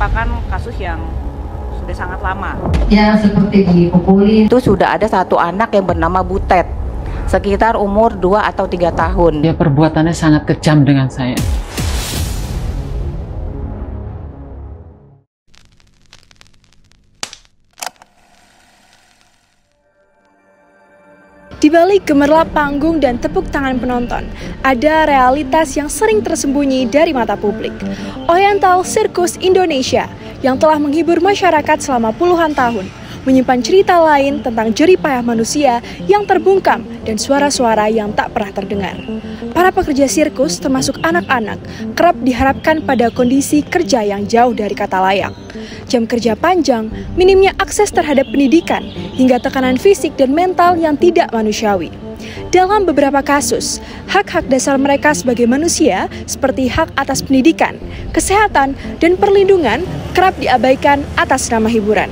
merupakan kasus yang sudah sangat lama. Ya, seperti di Populi. Itu sudah ada satu anak yang bernama Butet, sekitar umur 2 atau 3 tahun. Dia perbuatannya sangat kejam dengan saya. Di balik gemerlap panggung dan tepuk tangan penonton, ada realitas yang sering tersembunyi dari mata publik. Oriental Circus Indonesia yang telah menghibur masyarakat selama puluhan tahun, menyimpan cerita lain tentang jerih payah manusia yang terbungkam dan suara-suara yang tak pernah terdengar. Para pekerja sirkus, termasuk anak-anak, kerap diharapkan pada kondisi kerja yang jauh dari kata layak. Jam kerja panjang, minimnya akses terhadap pendidikan, hingga tekanan fisik dan mental yang tidak manusiawi. Dalam beberapa kasus, hak-hak dasar mereka sebagai manusia, seperti hak atas pendidikan, kesehatan, dan perlindungan, kerap diabaikan atas nama hiburan.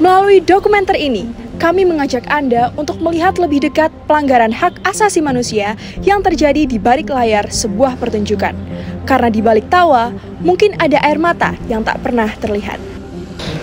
Melalui dokumenter ini, kami mengajak Anda untuk melihat lebih dekat pelanggaran hak asasi manusia yang terjadi di balik layar sebuah pertunjukan. Karena di balik tawa, mungkin ada air mata yang tak pernah terlihat.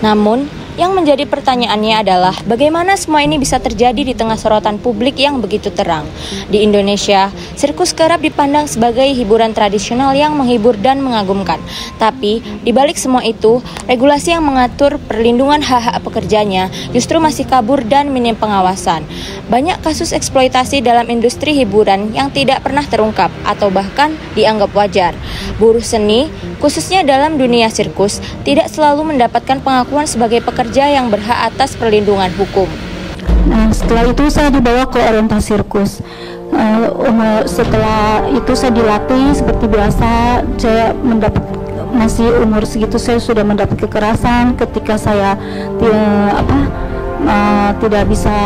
Namun, yang menjadi pertanyaannya adalah bagaimana semua ini bisa terjadi di tengah sorotan publik yang begitu terang. Di Indonesia, sirkus kerap dipandang sebagai hiburan tradisional yang menghibur dan mengagumkan. Tapi, di balik semua itu, regulasi yang mengatur perlindungan hak-hak pekerjanya justru masih kabur dan minim pengawasan. Banyak kasus eksploitasi dalam industri hiburan yang tidak pernah terungkap atau bahkan dianggap wajar. Buruh seni, khususnya dalam dunia sirkus, tidak selalu mendapatkan pengakuan sebagai pekerja yang berhak atas perlindungan hukum. Nah, setelah itu saya dibawa ke Oriental Sirkus. Setelah itu saya dilatih seperti biasa. Saya mendapat, masih umur segitu saya sudah mendapat kekerasan ketika saya tidak bisa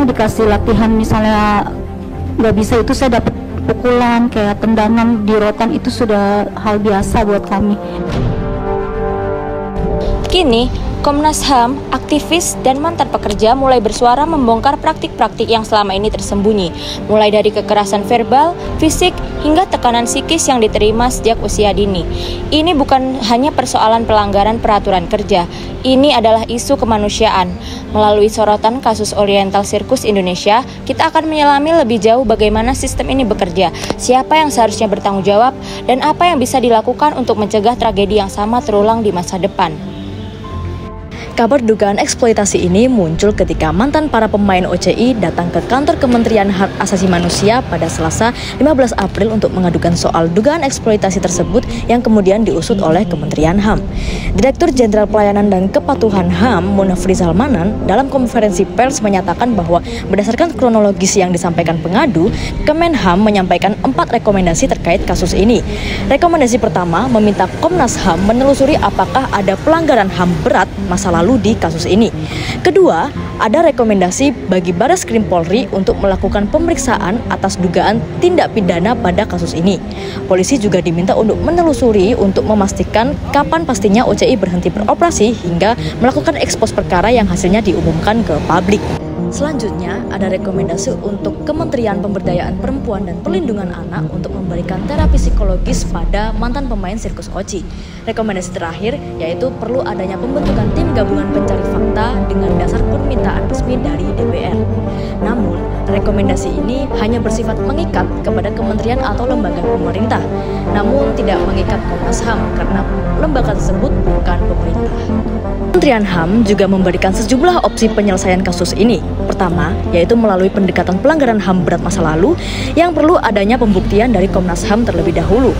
dikasih latihan, misalnya nggak bisa, itu saya dapat pukulan kayak tendangan di rotan, itu sudah hal biasa buat kami. Kini, Komnas HAM, aktivis, dan mantan pekerja mulai bersuara membongkar praktik-praktik yang selama ini tersembunyi, mulai dari kekerasan verbal, fisik, hingga tekanan psikis yang diterima sejak usia dini. Ini bukan hanya persoalan pelanggaran peraturan kerja, ini adalah isu kemanusiaan. Melalui sorotan kasus Oriental Circus Indonesia, kita akan menyelami lebih jauh bagaimana sistem ini bekerja, siapa yang seharusnya bertanggung jawab, dan apa yang bisa dilakukan untuk mencegah tragedi yang sama terulang di masa depan. Kabar dugaan eksploitasi ini muncul ketika mantan para pemain OCI datang ke kantor Kementerian Hak Asasi Manusia pada Selasa 15 April untuk mengadukan soal dugaan eksploitasi tersebut yang kemudian diusut oleh Kementerian HAM. Direktur Jenderal Pelayanan dan Kepatuhan HAM, Munafrizal Manan, dalam konferensi pers menyatakan bahwa berdasarkan kronologis yang disampaikan pengadu, Kemenham menyampaikan 4 rekomendasi terkait kasus ini. Rekomendasi pertama meminta Komnas HAM menelusuri apakah ada pelanggaran HAM berat masa lalu di kasus ini. Kedua, ada rekomendasi bagi Bareskrim Polri untuk melakukan pemeriksaan atas dugaan tindak pidana pada kasus ini. Polisi juga diminta untuk menelusuri untuk memastikan kapan pastinya OCI berhenti beroperasi hingga melakukan ekspos perkara yang hasilnya diumumkan ke publik. Selanjutnya, ada rekomendasi untuk Kementerian Pemberdayaan Perempuan dan Perlindungan Anak untuk memberikan terapi psikologis pada mantan pemain sirkus OCI. Rekomendasi terakhir yaitu perlu adanya pembentukan tim gabungan pencari fakta dengan dasar permintaan resmi dari DPR. Namun, rekomendasi ini hanya bersifat mengikat kepada kementerian atau lembaga pemerintah, namun tidak mengikat Komnas HAM karena lembaga tersebut bukan pemerintah. Kementerian HAM juga memberikan sejumlah opsi penyelesaian kasus ini. Pertama, yaitu melalui pendekatan pelanggaran HAM berat masa lalu yang perlu adanya pembuktian dari Komnas HAM terlebih dahulu.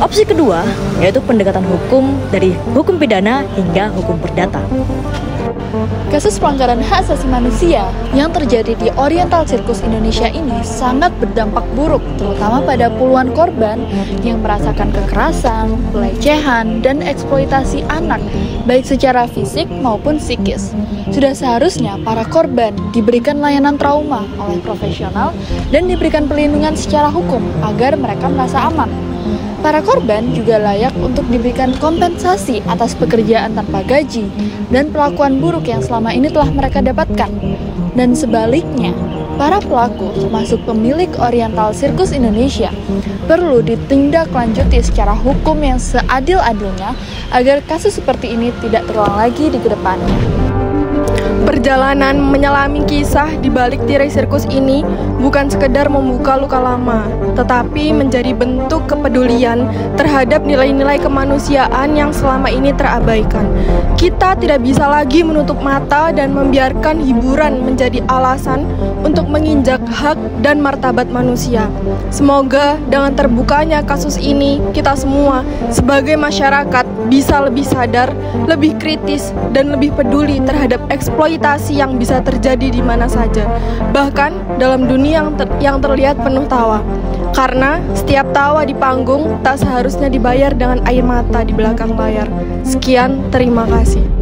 Opsi kedua, yaitu pendekatan hukum dari hukum pidana hingga hukum perdata. Kasus pelanggaran hak asasi manusia yang terjadi di Oriental Circus Indonesia ini sangat berdampak buruk, terutama pada puluhan korban yang merasakan kekerasan, pelecehan, dan eksploitasi anak, baik secara fisik maupun psikis. Sudah seharusnya para korban diberikan layanan trauma oleh profesional dan diberikan perlindungan secara hukum agar mereka merasa aman. Para korban juga layak untuk diberikan kompensasi atas pekerjaan tanpa gaji dan perlakuan buruk yang selama ini telah mereka dapatkan. Dan sebaliknya, para pelaku, termasuk pemilik Oriental Circus Indonesia, perlu ditindaklanjuti secara hukum yang seadil-adilnya agar kasus seperti ini tidak terulang lagi di kedepannya. Perjalanan menyelami kisah di balik tirai sirkus ini bukan sekedar membuka luka lama, tetapi menjadi bentuk kepedulian terhadap nilai-nilai kemanusiaan yang selama ini terabaikan. Kita tidak bisa lagi menutup mata dan membiarkan hiburan menjadi alasan untuk menginjak hak dan martabat manusia. Semoga dengan terbukanya kasus ini, kita semua sebagai masyarakat bisa lebih sadar, lebih kritis, dan lebih peduli terhadap eksploitasi yang bisa terjadi di mana saja, bahkan dalam dunia yang terlihat penuh tawa. Karena setiap tawa di panggung tak seharusnya dibayar dengan air mata di belakang layar. Sekian, terima kasih.